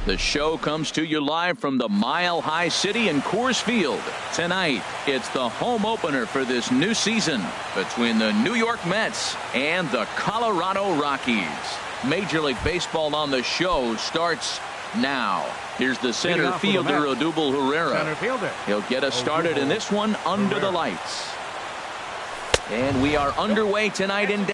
The show comes to you live from the Mile High City in Coors Field. Tonight, it's the home opener for this new season between the New York Mets and the Colorado Rockies. Major League Baseball on the show starts now. Here's the center fielder, Odubel Herrera. He'll get us started in this one under the lights. And we are underway tonight in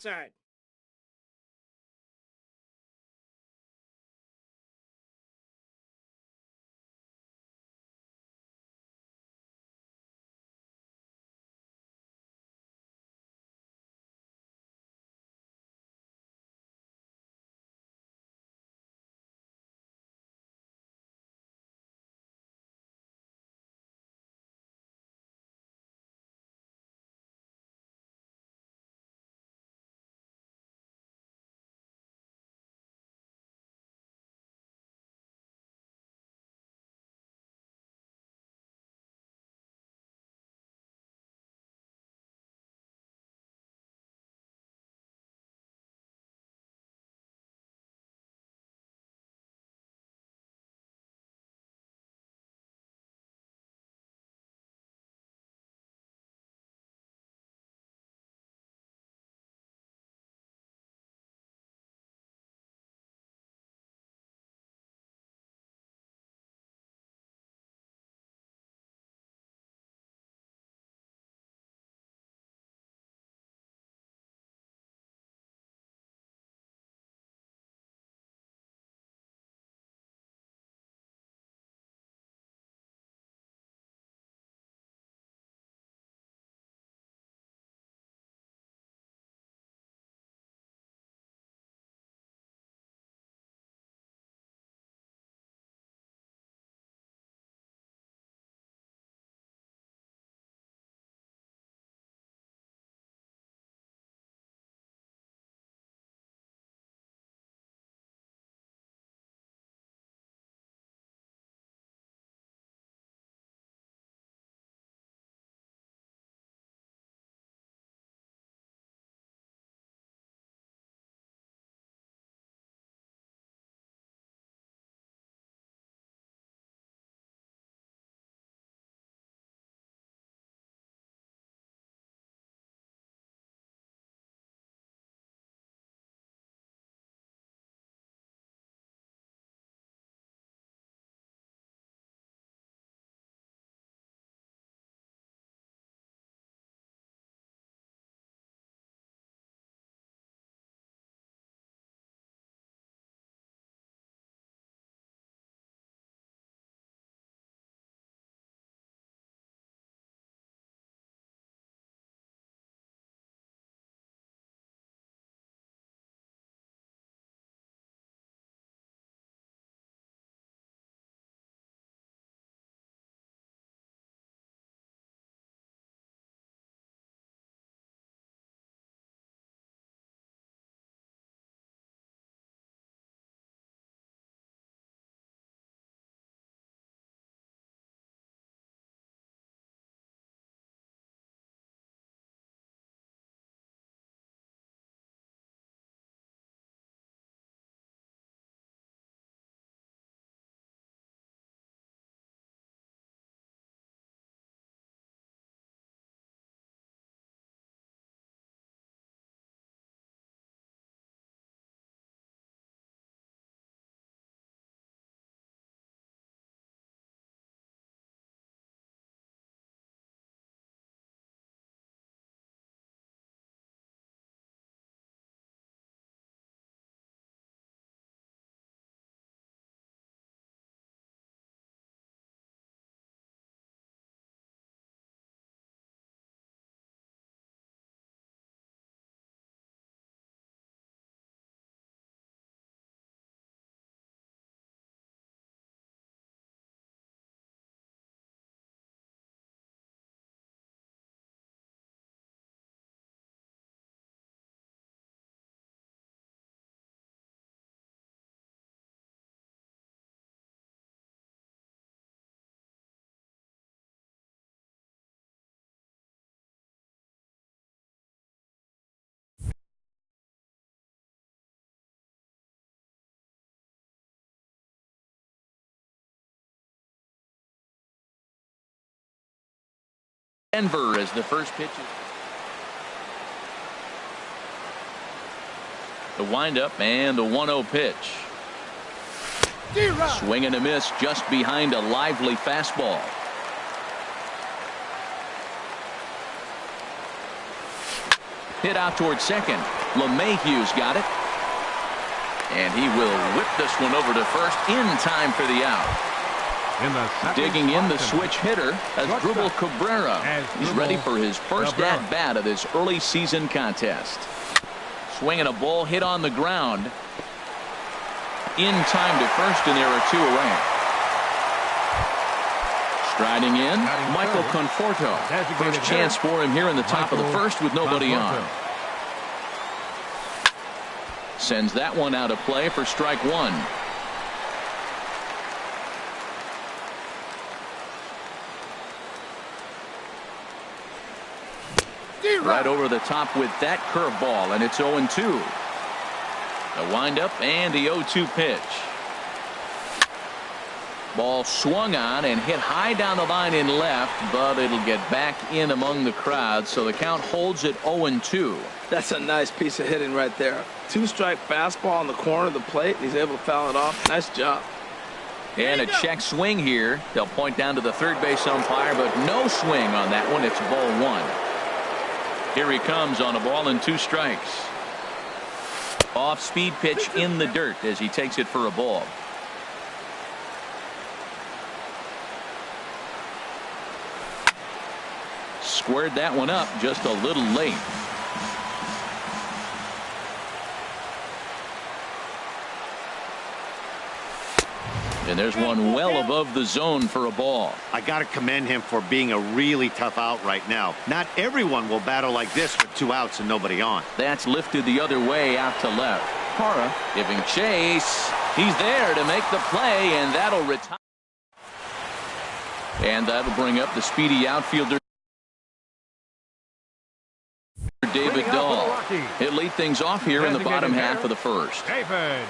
Denver as the first pitch. The windup and the 1-0 pitch. Swing and a miss just behind a lively fastball. Hit out towards second. LeMahieu's got it. And he will whip this one over to first in time for the out. Digging in the switch hitter as Drupal Cabrera. He's ready for his first at-bat of this early season contest. Swinging a ball hit on the ground. In time to first, and there are two away. Striding in, Michael Conforto. First chance for him here in the top of the first with nobody on. Sends that one out of play for strike one. Right over the top with that curveball, and it's 0-2. The windup and the 0-2 pitch. Ball swung on and hit high down the line in left, but it'll get back in among the crowd, so the count holds at 0-2. That's a nice piece of hitting right there. Two-strike fastball on the corner of the plate, and he's able to foul it off. Nice job. And a check swing here. They'll point down to the third base umpire, but no swing on that one. It's ball one. Here he comes on a ball and 2 strikes. Off-speed pitch in the dirt as he takes it for a ball. Squared that one up just a little late. And there's one well above the zone for a ball. I got to commend him for being a really tough out right now. Not everyone will battle like this with 2 outs and nobody on. That's lifted the other way out to left. Parra giving chase. He's there to make the play, and that'll retire. And that'll bring up the speedy outfielder David Dahl. He'll lead things off here in the bottom half of the first. David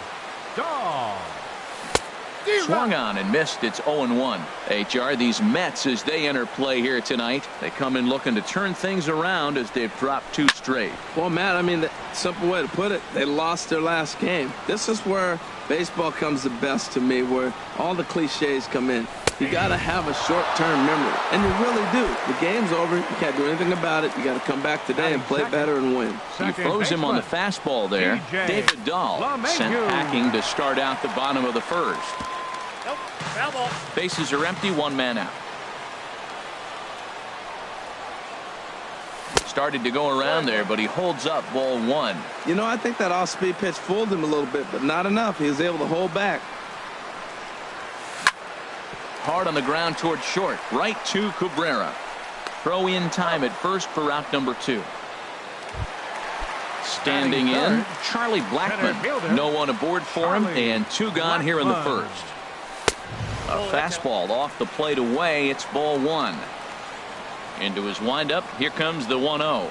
Dahl. Swung on and missed. It's 0-1. HR, these Mets, as they enter play here tonight, they come in looking to turn things around as they've dropped 2 straight. Well, Matt, I mean, the simple way to put it, they lost their last game. This is where baseball comes the best to me, where all the cliches come in. You got to have a short-term memory, and you really do. The game's over. You can't do anything about it. You got to come back today and play better and win. He froze him on the fastball there. David Dahl sent packing to start out the bottom of the first. Bases are empty, 1 man out. Started to go around there, but he holds up ball 1. You know, I think that off-speed pitch fooled him a little bit, but not enough. He was able to hold back. Hard on the ground towards short. Right to Cabrera. Throw in time at first for out number 2. Standing in, Charlie Blackmon. No one aboard for him, and 2 gone here in the first. A fastball off the plate away. It's ball 1. Into his windup. Here comes the 1-0.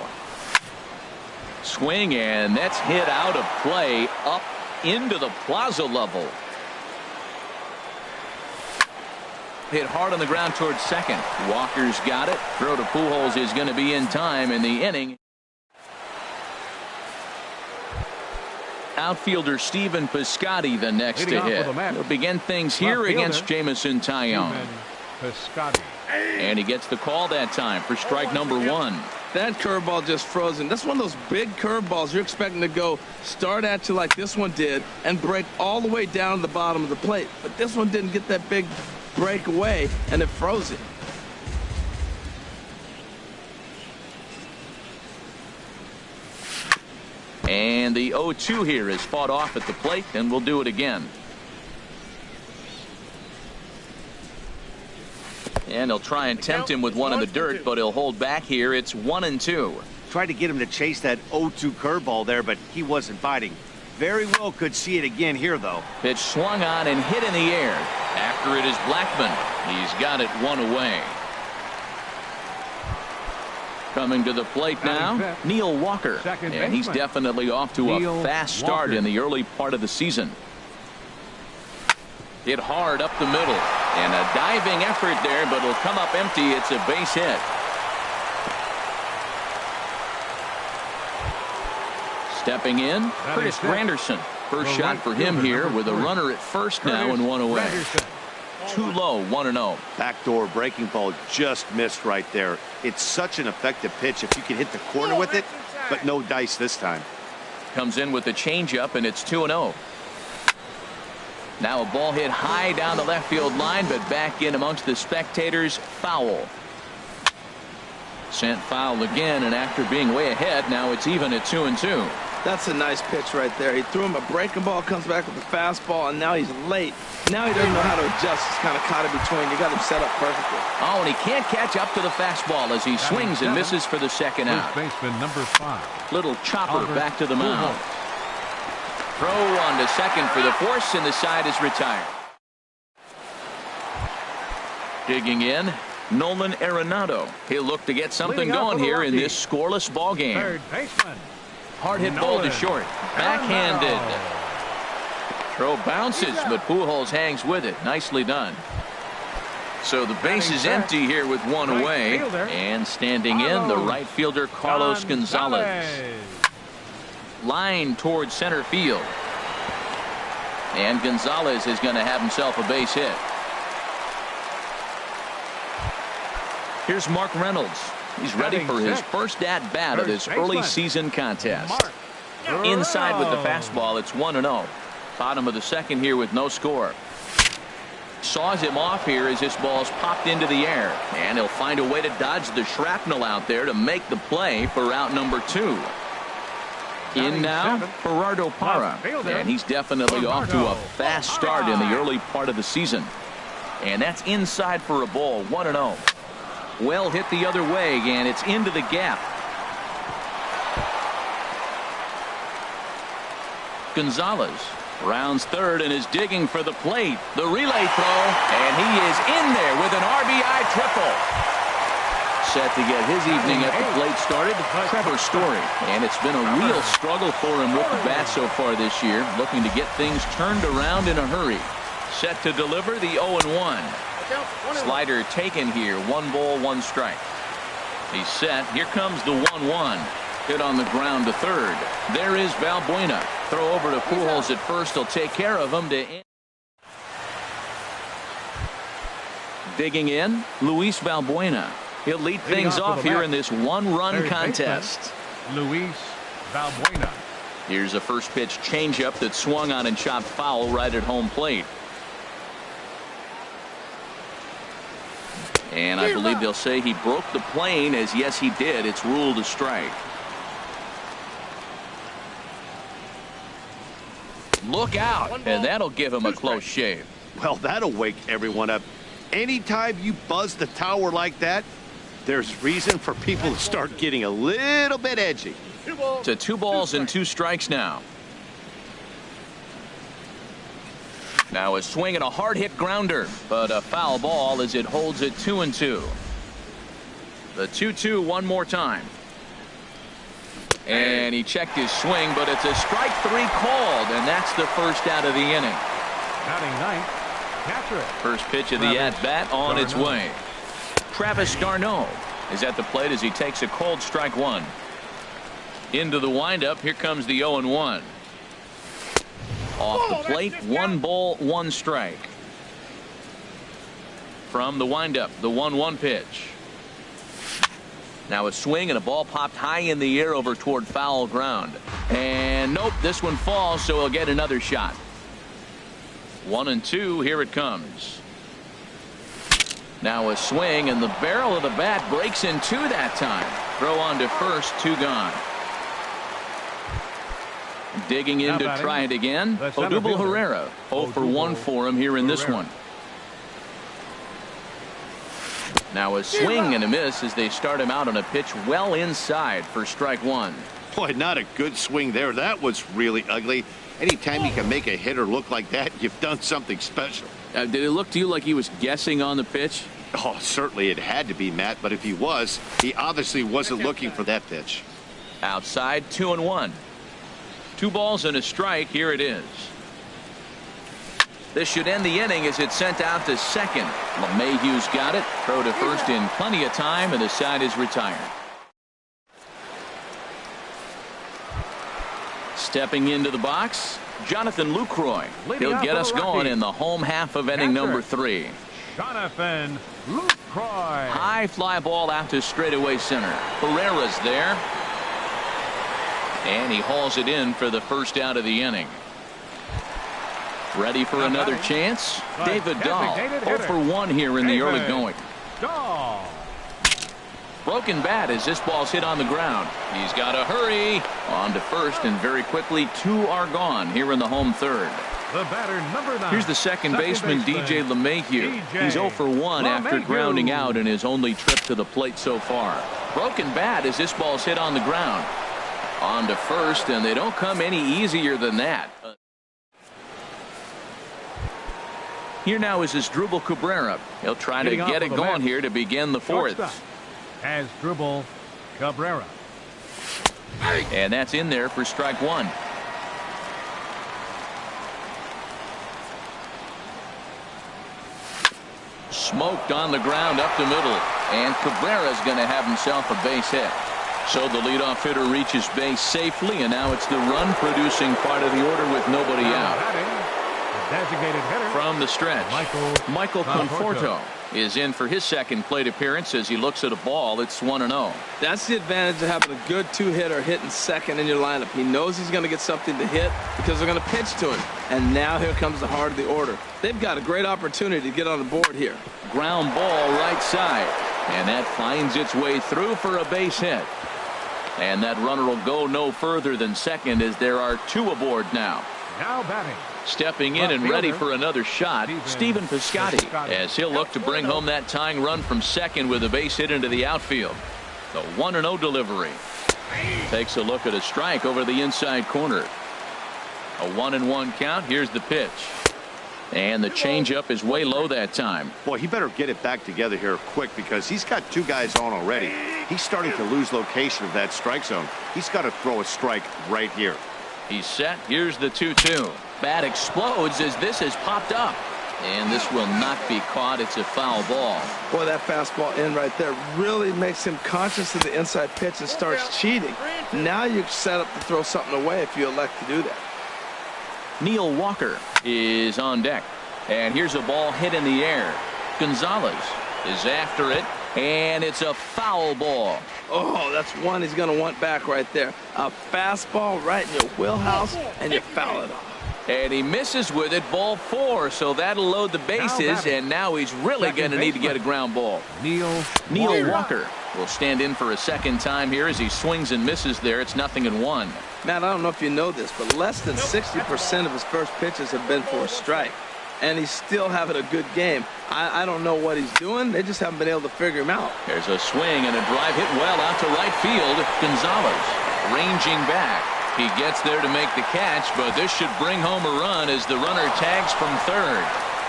Swing, and that's hit out of play up into the plaza level. Hit hard on the ground towards second. Walker's got it. Throw to Pujols is going to be in time in the inning. Outfielder Stephen Piscotty the next to hit. He'll begin things here against Jamison Tyone. And he gets the call that time for strike number 1. That curveball just frozen. That's one of those big curveballs you're expecting to go start at you like this one did and break all the way down to the bottom of the plate. But this one didn't get that big break away, and it froze it. And the 0-2 here is fought off at the plate, and we'll do it again. And they'll try and tempt him with one in the dirt, but he'll hold back here. It's 1-2. Tried to get him to chase that 0-2 curveball there, but he wasn't biting. Very well could see it again here, though. Pitch swung on and hit in the air. After it is Blackmon. He's got it 1 away. Coming to the plate now, Neil Walker. And he's definitely off to a fast start in the early part of the season. Hit hard up the middle. And a diving effort there, but it'll come up empty. It's a base hit. Stepping in, Curtis Granderson. First shot for him here with a runner at first now and one away. Too low, 1-0. Backdoor breaking ball just missed right there. It's such an effective pitch if you can hit the corner with it, but no dice this time. Comes in with the changeup, and it's 2-0. Now a ball hit high down the left field line, but back in amongst the spectators. Foul. Sent foul again, and after being way ahead, now it's even at 2-2. That's a nice pitch right there. He threw him a breaking ball, comes back with a fastball, and now he's late. Now he doesn't know how to adjust. He's kind of caught in between. You got him set up perfectly. Oh, and he can't catch up to the fastball as he swings and misses for the second out. Baseman number 5. Little chopper back to the mound. Throw on to second for the force, and the side is retired. Digging in, Nolan Arenado. He'll look to get something going here in this scoreless ball game. Third baseman. Hard hit ball to short. Backhanded. Throw bounces, but Pujols hangs with it. Nicely done. So the base is empty here with one away. And standing in, the right fielder, Carlos Gonzalez. Line towards center field. And Gonzalez is going to have himself a base hit. Here's Mark Reynolds. He's ready for his first at-bat of this early season contest. Inside with the fastball, it's 1-0. Bottom of the second here with no score. Saws him off here as this ball's popped into the air. And he'll find a way to dodge the shrapnel out there to make the play for out number 2. In now, Gerardo Parra. And he's definitely off to a fast start in the early part of the season. And that's inside for a ball, 1-0. Well hit the other way, and it's into the gap. Gonzalez rounds third and is digging for the plate. The relay throw, and he is in there with an RBI triple. Set to get his evening at the plate started, Trevor Story. And it's been a real struggle for him with the bat so far this year, looking to get things turned around in a hurry. Set to deliver the 0-1. Slider taken here. 1 ball, 1 strike. He's set. Here comes the 1-1. Hit on the ground to third. There is Valbuena. Throw over to Pujols at first. He'll take care of him to end. Digging in, Luis Valbuena. He'll lead things off here in this one-run contest. Luis Valbuena. Here's a first pitch changeup that swung on and chopped foul right at home plate. And I believe they'll say he broke the plane, as yes he did. It's ruled a strike. Look out, and that'll give him a close shave. Well, that'll wake everyone up. Anytime you buzz the tower like that, there's reason for people to start getting a little bit edgy. To 2 balls and 2 strikes now. Now a swing and a hard hit grounder, but a foul ball as it holds it 2-2. The 2-2 one more time. And he checked his swing, but it's a strike 3 called, and that's the first out of the inning. Batting ninth, catcher. First pitch of the at-bat on its way. Travis d'Arnaud is at the plate as he takes a cold strike 1. Into the windup, here comes the 0-1. Off the plate, 1 ball, 1 strike. From the windup, the 1-1 pitch. Now a swing and a ball popped high in the air over toward foul ground. And nope, this one falls, so he'll get another shot. 1-2, here it comes. Now a swing, and the barrel of the bat breaks in 2 that time. Throw on to first, 2 gone. Digging in to try it again, Odubel Herrera. 0 for 1 for him here in this one. Now a swing and a miss as they start him out on a pitch well inside for strike 1. Boy, not a good swing there. That was really ugly. Anytime you can make a hitter look like that, you've done something special. Did it look to you like he was guessing on the pitch? Oh, certainly it had to be, Matt, but if he was, he obviously wasn't looking for that pitch. Outside, 2-1. 2 balls and a strike. Here it is. This should end the inning as it's sent out to second. LeMahieu's got it. Throw to first in plenty of time, and the side is retired. Stepping into the box, Jonathan Lucroy. He'll get us going in the home half of inning number 3. Jonathan Lucroy. High fly ball out to straightaway center. Pereira's there. And he hauls it in for the first out of the inning. Ready for another chance? David Dahl. 0 for 1 here in the early going. Dahl. Broken bat as this ball's hit on the ground. He's got to hurry. On to first, and very quickly 2 are gone here in the home third. The batter, number 9. Here's the second baseman, DJ LeMahieu. He's 0 for 1 after grounding out in his only trip to the plate so far. Broken bat as this ball's hit on the ground. On to first, and they don't come any easier than that. Here now is Asdrubal Cabrera. He'll try to get it going here to begin the 4th. Asdrubal Cabrera. And that's in there for strike 1. Smoked on the ground up the middle, and Cabrera's going to have himself a base hit. So the leadoff hitter reaches base safely, and now it's the run-producing part of the order with nobody out. Designated hitter from the stretch, Michael Conforto is in for his second plate appearance as he looks at a ball. It's 1-0. That's the advantage of having a good 2-hitter hitting second in your lineup. He knows he's going to get something to hit because they're going to pitch to him. And now here comes the heart of the order. They've got a great opportunity to get on the board here. Ground ball right side, and that finds its way through for a base hit. And that runner will go no further than second as there are 2 aboard now. Now batting. Stepping in and ready for another shot, Stephen Piscotty, as he'll look to bring home that tying run from second with a base hit into the outfield. The 1-0 delivery. Takes a look at a strike over the inside corner. A 1-1 count. Here's the pitch. And the changeup is way low that time. Boy, he better get it back together here quick because he's got 2 guys on already. He's starting to lose location of that strike zone. He's got to throw a strike right here. He's set. Here's the 2-2. Bat explodes as this has popped up. And this will not be caught. It's a foul ball. Boy, that fastball in right there really makes him conscious of the inside pitch and starts cheating. Now you're set up to throw something away if you elect to do that. Neil Walker is on deck. And here's a ball hit in the air. Gonzalez is after it. And it's a foul ball. Oh, that's one he's going to want back right there. A fastball right in your wheelhouse, and you foul it off. And he misses with it, ball 4, so that'll load the bases, and now he's really going to need to get a ground ball. Neil Walker will stand in for a second time here as he swings and misses there. It's 0-1. Matt, I don't know if you know this, but less than 60% of his first pitches have been for a strike. And he's still having a good game. I don't know what he's doing. They just haven't been able to figure him out. There's a swing and a drive hit well out to right field. Gonzalez ranging back. He gets there to make the catch, but this should bring home a run as the runner tags from third.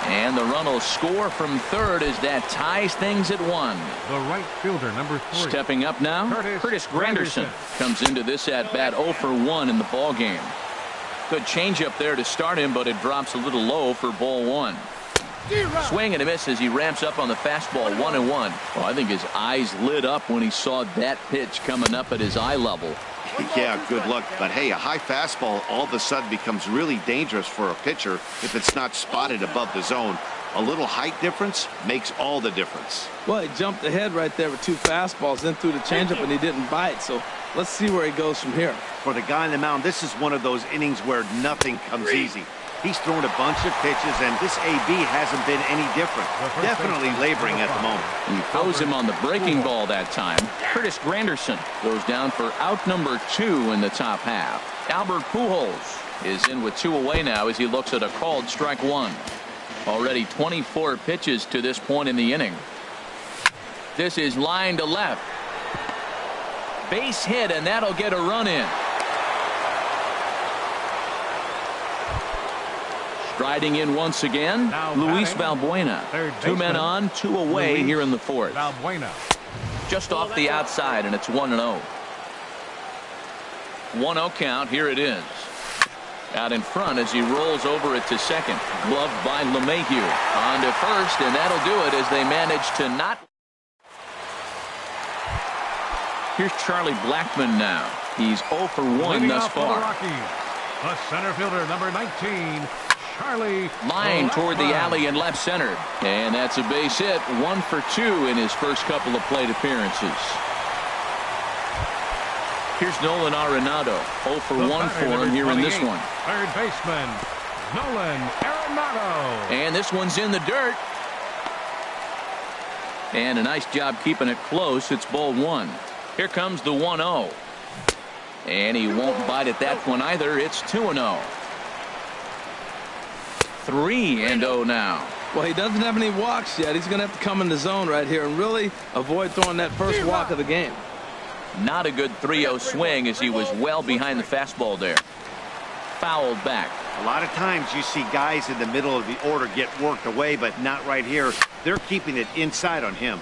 And the run will score from third as that ties things at 1. The right fielder, number 3. Stepping up now, Curtis Granderson comes into this at-bat 0 for 1 in the ball game. Good changeup there to start him, but it drops a little low for ball 1. Swing and a miss as he ramps up on the fastball. 1-1. Well, I think his eyes lit up when he saw that pitch coming up at his eye level. Yeah, good luck. But hey, a high fastball all of a sudden becomes really dangerous for a pitcher if it's not spotted above the zone. A little height difference makes all the difference. Well, he jumped ahead right there with 2 fastballs, then threw the changeup, and he didn't bite. So let's see where he goes from here. For the guy on the mound, this is one of those innings where nothing comes easy. He's thrown a bunch of pitches, and this AB hasn't been any different. Definitely laboring at the moment. And he throws him on the breaking ball that time. Curtis Granderson goes down for out number 2 in the top half. Albert Pujols is in with 2 away now as he looks at a called strike 1. Already 24 pitches to this point in the inning. This is line to left. Base hit, and that'll get a run in. Striding in once again, Luis Valbuena. 2 men on, 2 away here in the 4th. Valbuena. Just off the outside, and it's 1-0. 1-0 count. Here it is. Out in front as he rolls over it to second. Gloved by LeMahieu. On to first, and that'll do it as they manage to not. Here's Charlie Blackmon now. He's 0 for 1 thus far. The center fielder, number 19, Charlie. Line toward the Blackmon. alley in left center. And that's a base hit. 1 for 2 in his first couple of plate appearances. Here's Nolan Arenado. 0 for 1 for him here in this one. Third baseman, Nolan Arenado. And this one's in the dirt. And a nice job keeping it close. It's ball 1. Here comes the 1-0. And he won't bite at that one either. It's 2-0. 3-0 now. Well, he doesn't have any walks yet. He's going to have to come in the zone right here and really avoid throwing that first walk of the game. Not a good 3-0 swing as he was well behind the fastball there. Fouled back. A lot of times you see guys in the middle of the order get worked away, but not right here. They're keeping it inside on him.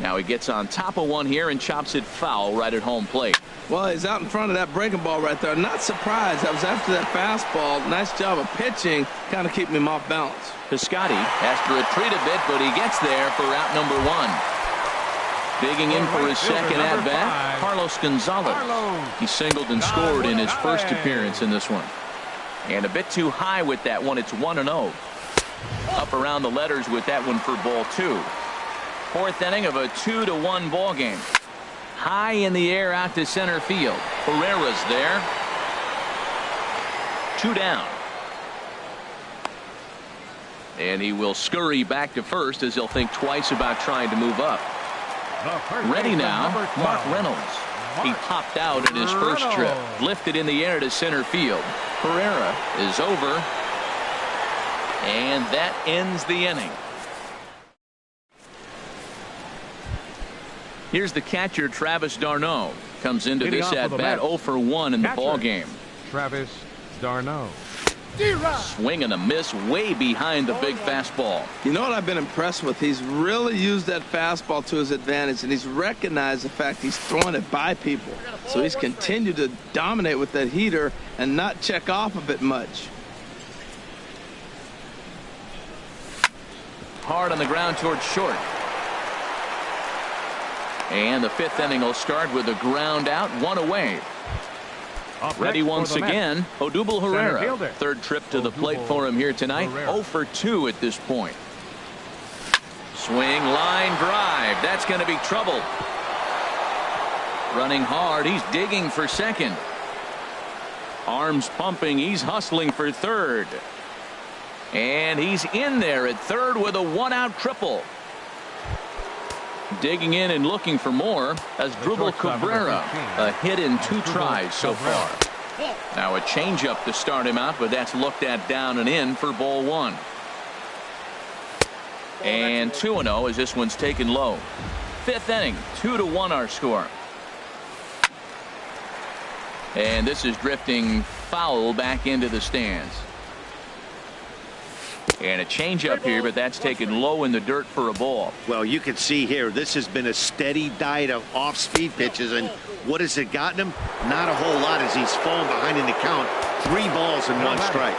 Now he gets on top of one here and chops it foul right at home plate. Well, he's out in front of that breaking ball right there. Not surprised. That was after that fastball. Nice job of pitching, kind of keeping him off balance. Piscotty has to retreat a bit, but he gets there for out number 1. Digging in for his second at-bat, Carlos Gonzalez. He singled and scored in his first appearance in this one. And a bit too high with that one. It's 1-0. Up around the letters with that one for ball 2. Fourth inning of a 2-1 ball game. High in the air out to center field. Herrera's there. 2 down. And he will scurry back to first as he'll think twice about trying to move up. Ready now, Mark Reynolds. He popped out in his first trip. Lifted in the air to center field. Herrera is over. And that ends the inning. Here's the catcher, Travis d'Arnaud. Comes into this at-bat 0 for 1 in the ball game. Travis d'Arnaud. Swing and a miss way behind the big fastball. You know what I've been impressed with? He's really used that fastball to his advantage, and he's recognized the fact he's throwing it by people. So he's continued to dominate with that heater and not check off of it much. Hard on the ground towards short. And the 5th inning will start with a ground out, 1 away. Ready once again, Odubel Herrera. Third trip to the plate for him here tonight. 0 for 2 at this point. Swing, line drive. That's going to be trouble. Running hard. He's digging for second. Arms pumping. He's hustling for third. And he's in there at third with a 1-out triple. Digging in and looking for more as Drupal Cabrera. A hit in 2 tries so far. Now a changeup to start him out, but that's looked at down and in for ball 1. And 2-0 as this one's taken low. 5th inning, 2-1 our score. And this is drifting foul back into the stands. And a changeup here, but that's taken low in the dirt for a ball. Well, you can see here, this has been a steady diet of off-speed pitches, and what has it gotten him? Not a whole lot as he's fallen behind in the count. 3 balls and 1 strike.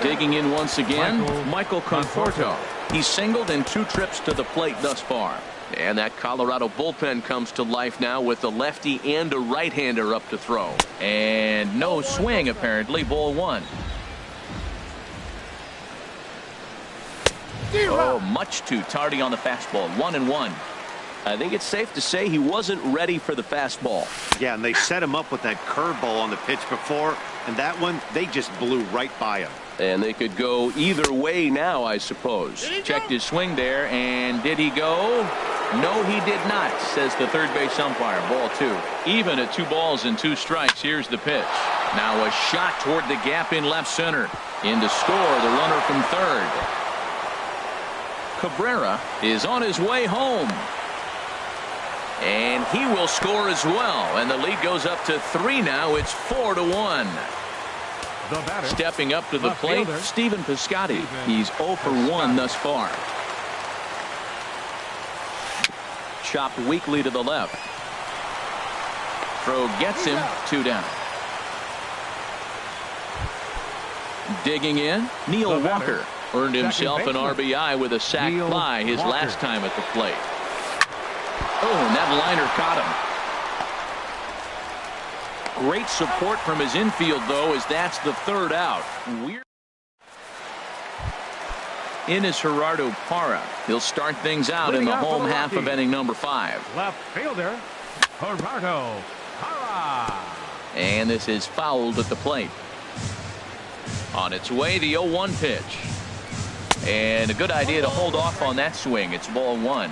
Digging in once again, Michael Conforto. He's singled in 2 trips to the plate thus far. And that Colorado bullpen comes to life now with a lefty and a right-hander up to throw. And no swing, apparently, ball 1. Oh, much too tardy on the fastball. 1-1. I think it's safe to say he wasn't ready for the fastball. Yeah, and they set him up with that curveball on the pitch before, and that one, they just blew right by him. And they could go either way now, I suppose. Checked his swing there, and did he go? No, he did not, says the third base umpire. Ball 2. Even at 2 balls and 2 strikes. Here's the pitch. Now a shot toward the gap in left center. In to score, the runner from third. Cabrera is on his way home. And he will score as well. And the lead goes up to 3 now. It's 4-1. Stepping up to the plate, Stephen Piscotty. He's 0 for 1 thus far. Chopped weakly to the left. Throw gets him. 2 down. Digging in, Neil Walker. Earned himself an RBI with a sac fly his last time at the plate. Oh, and that liner caught Great support from his infield, though, as that's the third out. In is Gerardo Parra. He'll start things out in the home half of inning number 5. Left fielder, Gerardo Parra. And this is fouled at the plate. On its way, the 0-1 pitch. And a good idea to hold off on that swing. It's ball 1.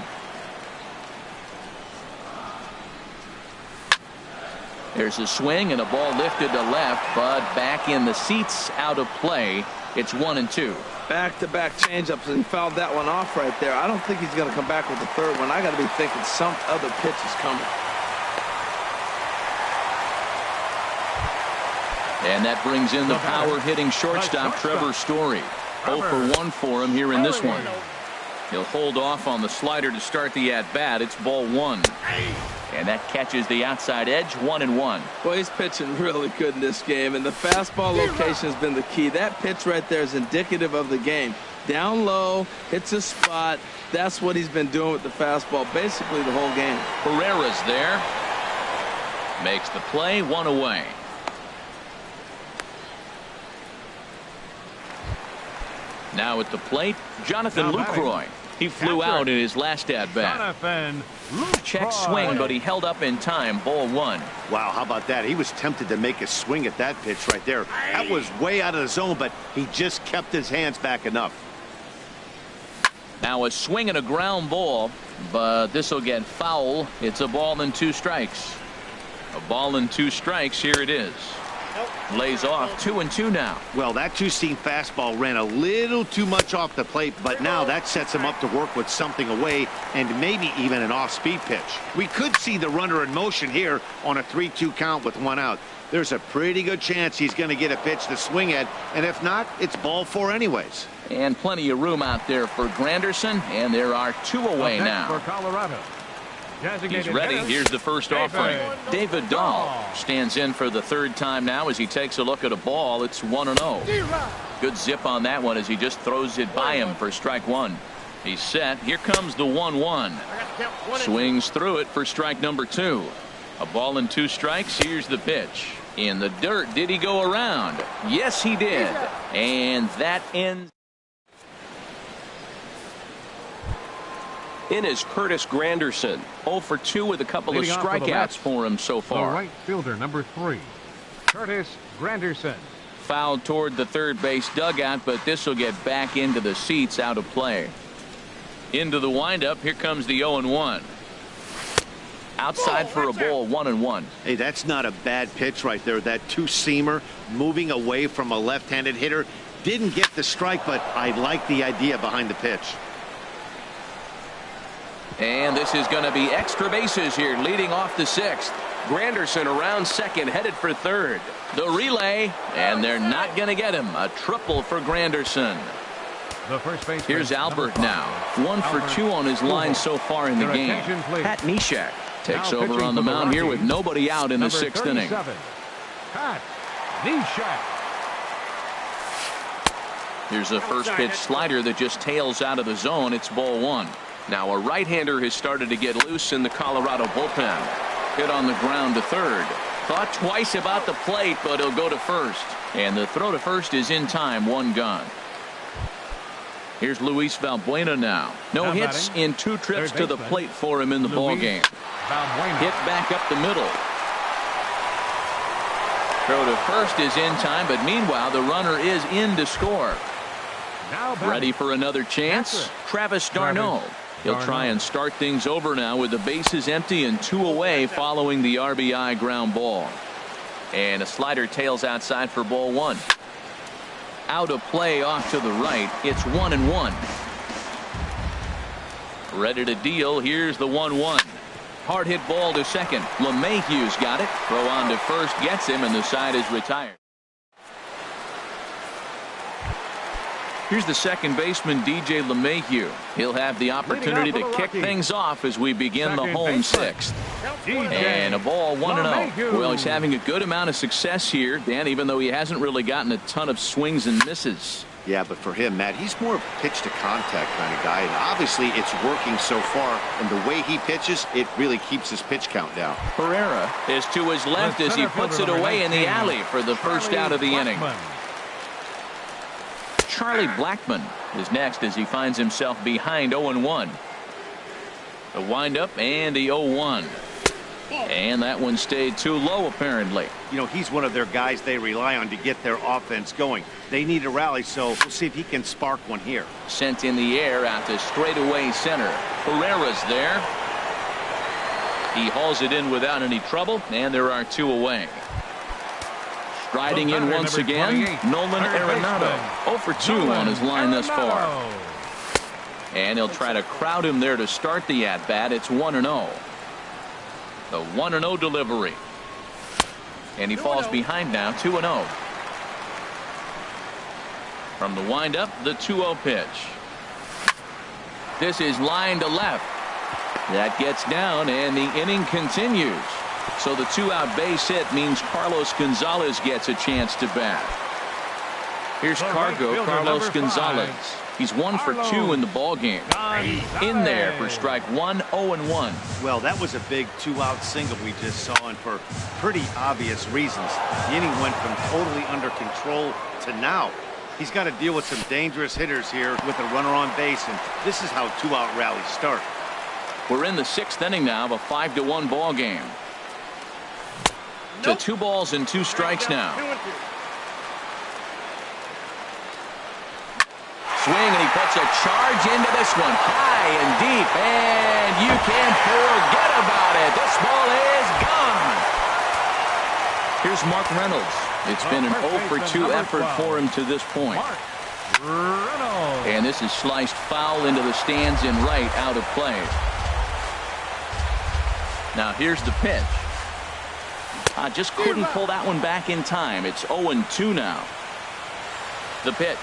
There's a swing and a ball lifted to left, but back in the seats, out of play. It's 1-2. Back-to-back changeups, and he fouled that one off right there. I don't think he's going to come back with the third one. I got to be thinking some other pitch is coming. And that brings in the power-hitting shortstop, Trevor Story. 0 for 1 for him here in this one. He'll hold off on the slider to start the at-bat. It's ball 1. And that catches the outside edge, 1-1. Well, he's pitching really good in this game, and the fastball location has been the key. That pitch right there is indicative of the game. Down low, hits a spot. That's what he's been doing with the fastball basically the whole game. Pereira's there. Makes the play, 1 away. Now at the plate, Jonathan Lucroy. He flew out in his last at-bat. Check swing, but he held up in time. Ball 1. Wow, how about that? He was tempted to make a swing at that pitch right there. That was way out of the zone, but he just kept his hands back enough. Now a swing and a ground ball, but this will get foul. It's a ball and 2 strikes. A ball and 2 strikes. Here it is. Lays off 2-2 now. Well, that two-seam fastball ran a little too much off the plate, but now that sets him up to work with something away and maybe even an off-speed pitch. We could see the runner in motion here on a 3-2 count with 1 out. There's a pretty good chance he's going to get a pitch to swing at, and if not, it's ball 4 anyways. And plenty of room out there for Granderson, and there are 2 away now. For Colorado. He's ready. Here's the first offering. David Dahl stands in for the 3rd time now as he takes a look at a ball. It's 1-0. Good zip on that one as he just throws it by him for strike 1. He's set. Here comes the 1-1. Swings through it for strike number 2. A ball and 2 strikes. Here's the pitch. In the dirt. Did he go around? Yes, he did. And that ends. In is Curtis Granderson. 0 for 2 with a couple of strikeouts for him so far. The right fielder, number 3, Curtis Granderson. Fouled toward the third base dugout, but this will get back into the seats, out of play. Into the windup. Here comes the 0-1. Outside for a ball, 1-1. Hey, that's not a bad pitch right there. That two-seamer moving away from a left-handed hitter. Didn't get the strike, but I like the idea behind the pitch. And this is going to be extra bases here, leading off the 6th. Granderson around second, headed for third. The relay, and they're not going to get him. A triple for Granderson. The first baseman, here's Albert now. 1 for 2 on his line so far in the game. Pat Neshek takes over on the mound here with nobody out in the 6th inning. Pat Neshek. Here's a first pitch slider that just tails out of the zone. It's ball 1. Now a right-hander has started to get loose in the Colorado bullpen. Hit on the ground to third. Thought twice about the plate, but he'll go to first. And the throw to first is in time. 1 gone. Here's Luis Valbuena now. No hits in 2 trips to the plate for him in the ball game. Hit back up the middle. Throw to first is in time, but meanwhile the runner is in to score. Ready for another chance? Travis d'Arnaud. He'll try and start things over now with the bases empty and 2 away following the RBI ground ball. And a slider tails outside for ball 1. Out of play off to the right. It's 1-1. Ready to deal. Here's the 1-1. Hard hit ball to second. LeMahieu's got it. Throw on to first gets him, and the side is retired. Here's the second baseman, DJ LeMahieu. He'll have the opportunity to kick things off as we begin the home 6th. And a ball, 1-0. Well, he's having a good amount of success here, Dan, even though he hasn't really gotten a ton of swings and misses. Yeah, but for him, Matt, he's more of a pitch-to-contact kind of guy, and obviously it's working so far, and the way he pitches, it really keeps his pitch count down. Pereira is to his left as he puts it away in the alley for the first out of the inning. Charlie Blackmon is next as he finds himself behind 0-1. The windup and the 0-1. And that one stayed too low, apparently. You know, he's one of their guys they rely on to get their offense going. They need a rally, so we'll see if he can spark one here. Sent in the air out to straightaway center. Pereira's there. He hauls it in without any trouble, and there are 2 away. Striding in once again, Nolan Arenado. 0 for 2 on his line thus far. And he'll try to crowd him there to start the at-bat. It's 1-0. The 1-0 delivery. And he falls behind now, 2-0. From the windup, the 2-0 pitch. This is line to left. That gets down, and the inning continues. So the 2-out base hit means Carlos Gonzalez gets a chance to bat. Here's Cargo, Carlos Gonzalez. He's 1 for 2 in the ball game. In there for strike 1, 0-1. Well, that was a big 2-out single we just saw, and for pretty obvious reasons. The inning went from totally under control to now. He's got to deal with some dangerous hitters here with a runner on base, and this is how 2-out rallies start. We're in the 6th inning now of a 5-1 ball game. To 2 balls and 2 strikes now. Swing, and he puts a charge into this one, high and deep, and you can forget about it. This ball is gone. Here's Mark Reynolds. It's been an 0 for 2 effort for him to this point. And this is sliced foul into the stands and right, out of play. Now here's the pitch. Just couldn't pull that one back in time. It's 0-2 now. The pitch.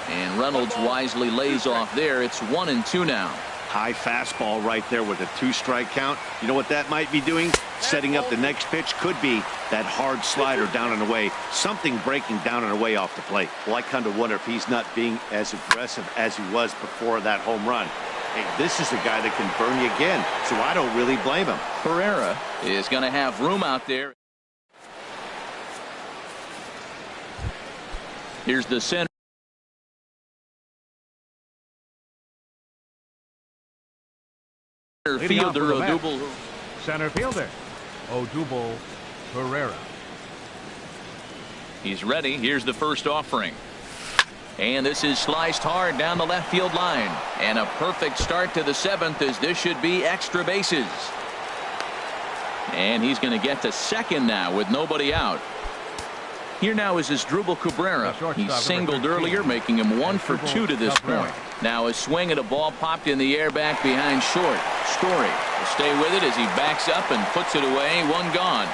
And Reynolds wisely lays off there. It's 1-2 now. High fastball right there with a 2-strike count. You know what that might be doing? Setting up the next pitch. Could be that hard slider down and away. Something breaking down and away off the plate. Well, I kind of wonder if he's not being as aggressive as he was before that home run. Hey, this is a guy that can burn you again, so I don't really blame him. Pereira is going to have room out there. Here's the center fielder, Odubel. Center fielder, Odubel Pereira. He's ready. Here's the first offering. And this is sliced hard down the left field line. And a perfect start to the 7th, as this should be extra bases. And he's going to get to second now with nobody out. Here now is Asdrubal Cabrera. He singled earlier, making him 1 for 2 to this point. Now a swing at a ball popped in the air back behind short. Story will stay with it as he backs up and puts it away. 1 gone.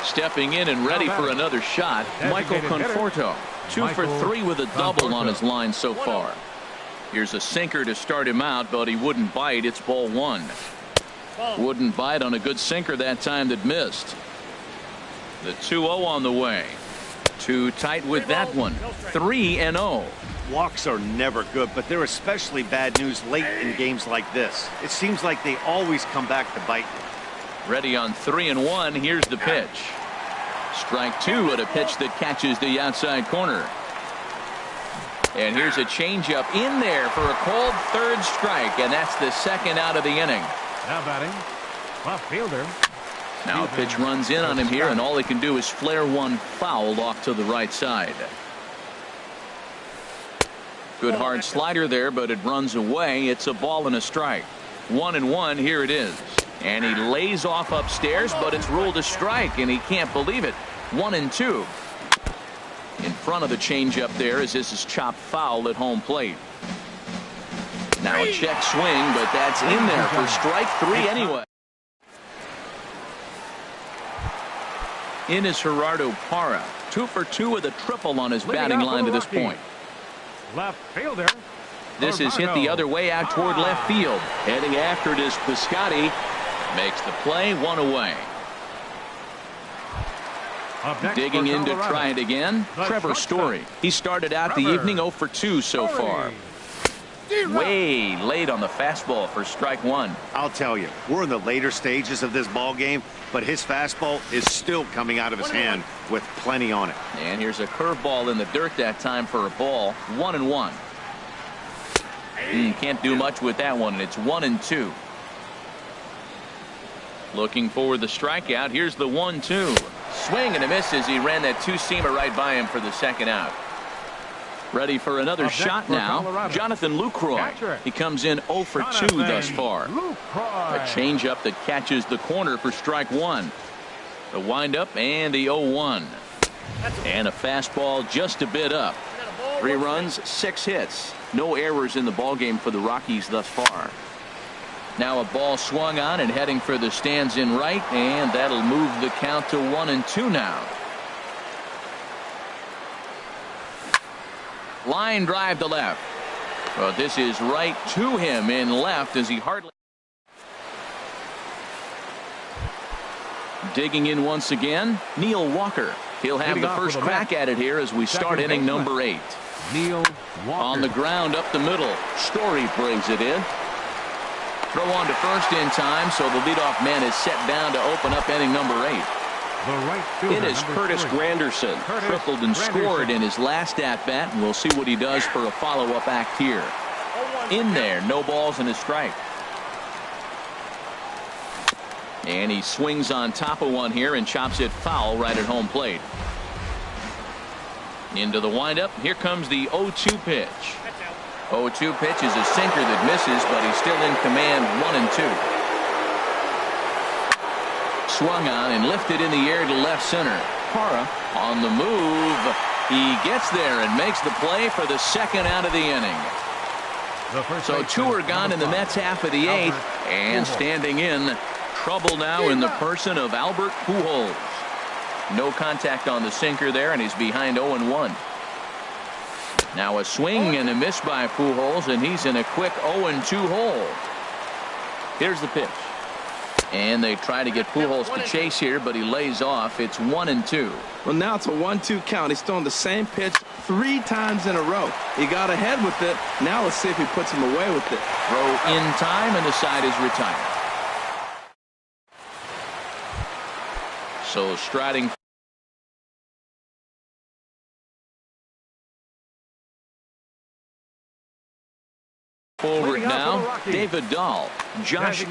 Stepping in and ready for another shot, Michael Conforto. 2 for 3 with a double on his line so far. Here's a sinker to start him out, but he wouldn't bite. It's ball 1. Wouldn't bite on a good sinker that time that missed. The 2-0 on the way. Too tight with that one. 3-0. Walks are never good, but they're especially bad news late in games like this. It seems like they always come back to bite. Ready on 3-1. Here's the pitch. Strike 2 at a pitch that catches the outside corner. And here's a changeup in there for a called 3rd strike, and that's the 2nd out of the inning. Now batting, left fielder. Now a pitch runs in on him here, and all he can do is flare one foul off to the right side. Good hard slider there, but it runs away. It's a ball and a strike. 1-1. Here it is. And he lays off upstairs, but it's ruled a strike, and he can't believe it. 1-2. In front of the changeup there, as this is chopped foul at home plate. Now a check swing, but that's in there for strike 3 anyway. In is Gerardo Parra. 2 for 2 with a triple on his batting line to this point. Left fielder. This is hit the other way out toward left field. Heading after it is Piscotty. Makes the play, 1 away. Up next Digging for in to Colorado, try it again, Trevor shortstop. Story. He started out the evening 0 for 2 so far. Way late on the fastball for strike one. I'll tell you, we're in the later stages of this ball game, but his fastball is still coming out of his hand with plenty on it. And here's a curveball in the dirt that time for a ball. 1-1. Can't do much with that one, and it's 1-2. Looking for the strikeout. Here's the 1-2. Swing and a miss as he ran that two-seamer right by him for the second out. Ready for another shot now. Colorado, Jonathan Lucroy. catcher. He comes in 0 for 2 thus far. Lucroy. A changeup that catches the corner for strike one. The windup and the 0-1. And a fastball just a bit up. 3 runs, 6 hits. No errors in the ballgame for the Rockies thus far. Now a ball swung on and heading for the stands in right, and that'll move the count to 1-2 now. Line drive to left. Well, this is right to him in left as he hardly. Digging in once again, Neil Walker. He'll have Leading the off first with a crack at it here as we start second inning baseman, number 8. Neil Walker. On the ground up the middle. Story brings it in. Throw on to first in time, so the leadoff man is set down to open up inning number 8. The right fielder, It is number Curtis 3. Granderson. Curtis Tripled and scored Granderson. in his last at-bat, and we'll see what he does for a follow-up act here. In there, no balls and a strike. And he swings on top of one here and chops it foul right at home plate. Into the windup. Here comes the 0-2 pitch. 0-2 pitch is a sinker that misses, but he's still in command. 1-2. Swung on and lifted in the air to left center. Parra on the move. He gets there and makes the play for the second out of the inning. So 2 are gone in the Mets half of the 8th, and standing in trouble now in the person of Albert Pujols. No contact on the sinker there, and he's behind 0-1. Now a swing and a miss by Pujols, and he's in a quick 0-2 hole. Here's the pitch. And they try to get Pujols to chase here, but he lays off. It's 1-2. Well, now it's a 1-2 count. He's throwing the same pitch 3 times in a row. He got ahead with it. Now let's see if he puts him away with it. Throw in time, and the side is retired. So striding forward now, David Dahl, Josh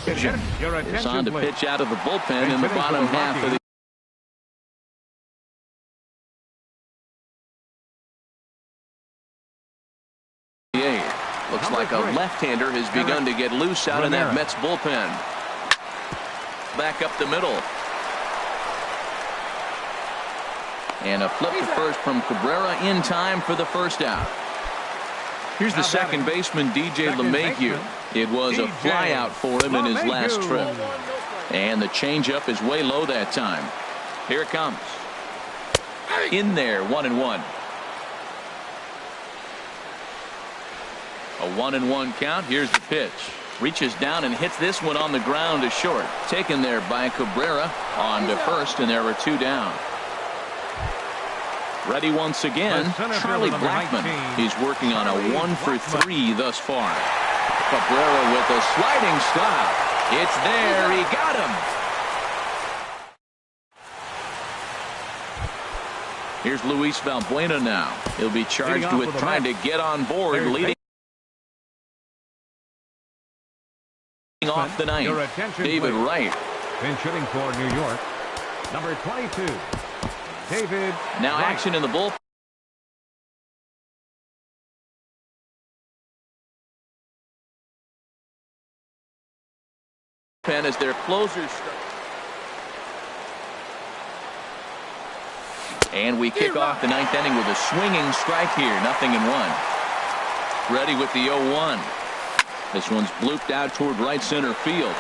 is on to pitch out of the bullpen in the bottom half of the eighth. Looks like a left-hander has begun to get loose out in that Mets bullpen. Back up the middle. And a flip to first from Cabrera in time for the first out. Here's the second baseman, DJ LeMahieu. It was a fly out for him in his last trip. And the changeup is way low that time. Here it comes. In there, 1-1. A 1-1 count. Here's the pitch. Reaches down and hits this one on the ground to short. Taken there by Cabrera on to first, and there are 2 down. Ready once again, Charlie Blackmon. He's working on a 1-for-3 thus far. Cabrera with a sliding stop. It's there. He got him. Here's Luis Valbuena now. He'll be charged with trying to get on board, leading off the ninth. David Wright. Been shooting for New York. Number 22. David. Now Wright. action in the bullpen as their closers start. And we kick off the 9th inning with a swinging strike here. 0-1. Ready with the 0-1. This one's blooped out toward right center field.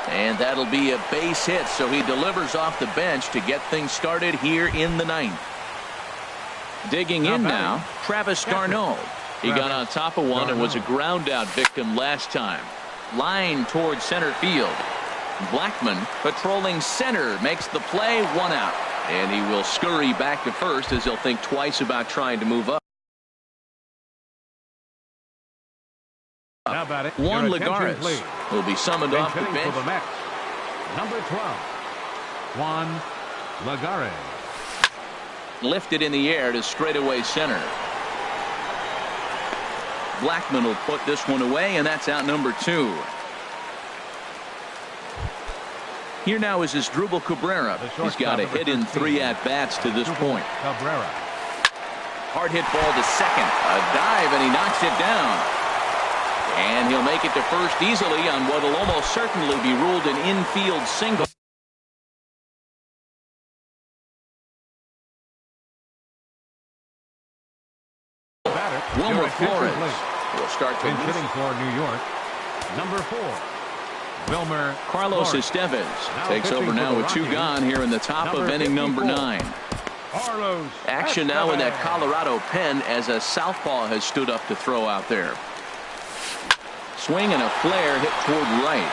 And that'll be a base hit, so he delivers off the bench to get things started here in the 9th. Digging in now, Travis Garneau. He got on top of one and was a ground out victim last time. Line towards center field. Blackman patrolling center makes the play, 1 out. And he will scurry back to first as he'll think twice about trying to move up. How about it? Juan Your attention, Lagares please. will be summoned Been off the hitting for bench. the Mets, number 12, Juan Lagares. Lifted in the air to straightaway center. Blackman will put this one away, and that's out number 2. Here now is Asdrubal Cabrera. He's got a hit in 3 at-bats to this point. Cabrera. Hard hit ball to second. A dive, and he knocks it down. And he'll make it to first easily on what will almost certainly be ruled an infield single. Wilmer Flores will start to Been hitting for New York, number 4, Wilmer Carlos Flores. Estevez takes over now with 2 gone here in the top of inning number 9. Carlos Action now in that Estevez. Colorado pen as a southpaw has stood up to throw out there. Swing and a flare hit toward right.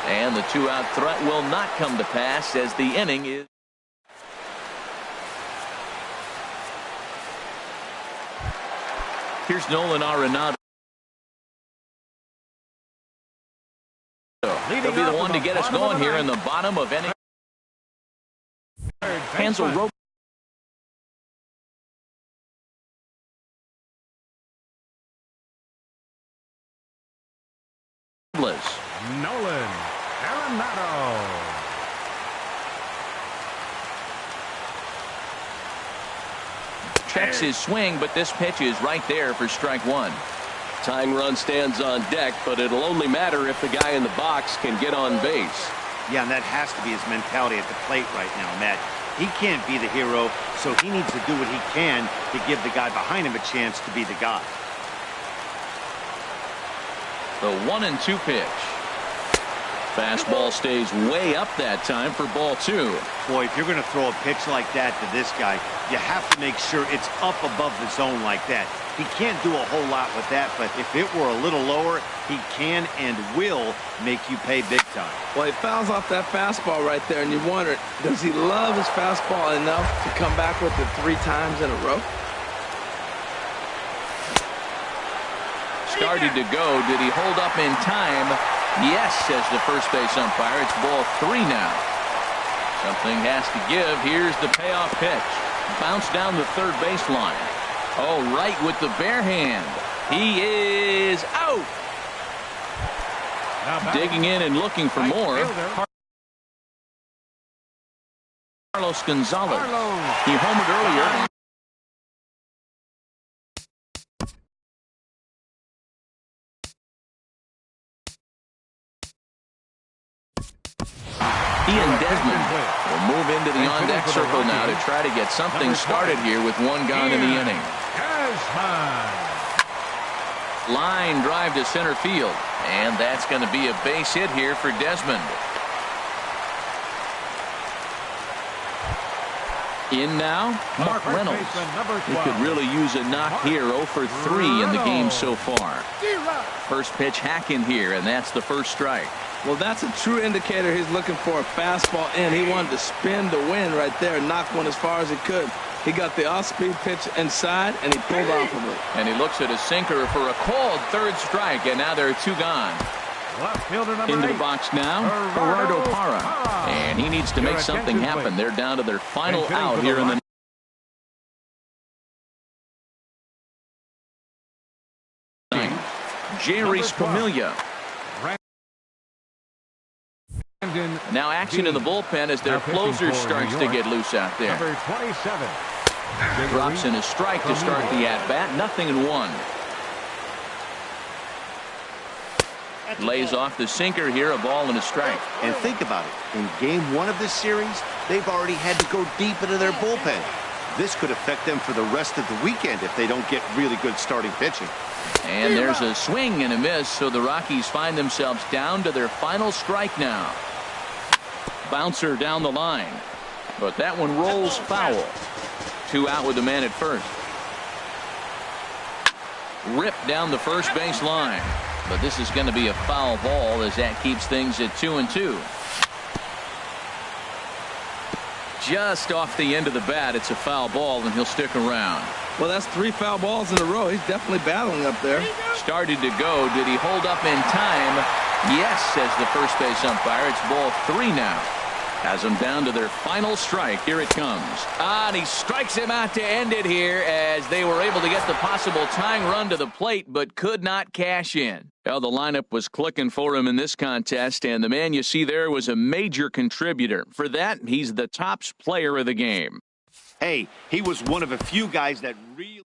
And the 2-out threat will not come to pass as the inning is. Here's Nolan Arenado. He'll be the one to get us going here in the bottom of inning. Hansel Robles. Nolan Arenado. Checks his swing, but this pitch is right there for strike 1. Tying run stands on deck, but it'll only matter if the guy in the box can get on base. Yeah, and that has to be his mentality at the plate right now, Matt. He can't be the hero, so he needs to do what he can to give the guy behind him a chance to be the guy. The 1-2 pitch. Fastball stays way up that time for ball 2. Boy, if you're going to throw a pitch like that to this guy, you have to make sure it's up above the zone like that. He can't do a whole lot with that, but if it were a little lower, he can and will make you pay big time. Well, he fouls off that fastball right there, and you wonder, does he love his fastball enough to come back with it 3 times in a row? Started to go. Did he hold up in time? Yes, says the first base umpire. It's ball 3 now. Something has to give. Here's the payoff pitch. Bounce down the third baseline. Oh, right with the bare hand. He is out. Digging in and looking for more. Carlos Gonzalez. He homered earlier. Ian Desmond will move into the on-deck circle now to try to get something started here with 1 gone in the inning. Line drive to center field, and that's going to be a base hit here for Desmond. In now, Mark Reynolds. He could really use a knock here. 0 for 3 in the game so far. First pitch hack in here, and that's the first strike. Well, that's a true indicator he's looking for a fastball in. He wanted to spin the wind right there and knock one as far as he could. He got the off-speed pitch inside, and he pulled off of it. And he looks at a sinker for a called 3rd strike, and now there are 2 gone. Left fielder number Into the 8, box now, Gerardo Parra. And he needs to make something happen. They're down to their final out here in the ninth. Jerry Familia. Now action in the bullpen as their closer starts to get loose out there. Number 27. Drops in a strike to start the at-bat. 0-1. Lays off the sinker here, a ball and a strike. And think about it. In game 1 of this series, they've already had to go deep into their bullpen. This could affect them for the rest of the weekend if they don't get really good starting pitching. And there's a swing and a miss, so the Rockies find themselves down to their final strike now. Bouncer down the line, but that one rolls foul. 2 out with the man at first. Ripped down the first base line. But this is going to be a foul ball as that keeps things at 2-2. Just off the end of the bat, it's a foul ball, and he'll stick around. Well, that's 3 foul balls in a row. He's definitely battling up there. Started to go. Did he hold up in time? Yes, says the first base umpire. It's ball 3 now. Has them down to their final strike. Here it comes. And he strikes him out to end it here as they were able to get the possible tying run to the plate but could not cash in. Well, the lineup was clicking for him in this contest, and the man you see there was a major contributor. For that, he's the top player of the game. Hey, he was one of a few guys that really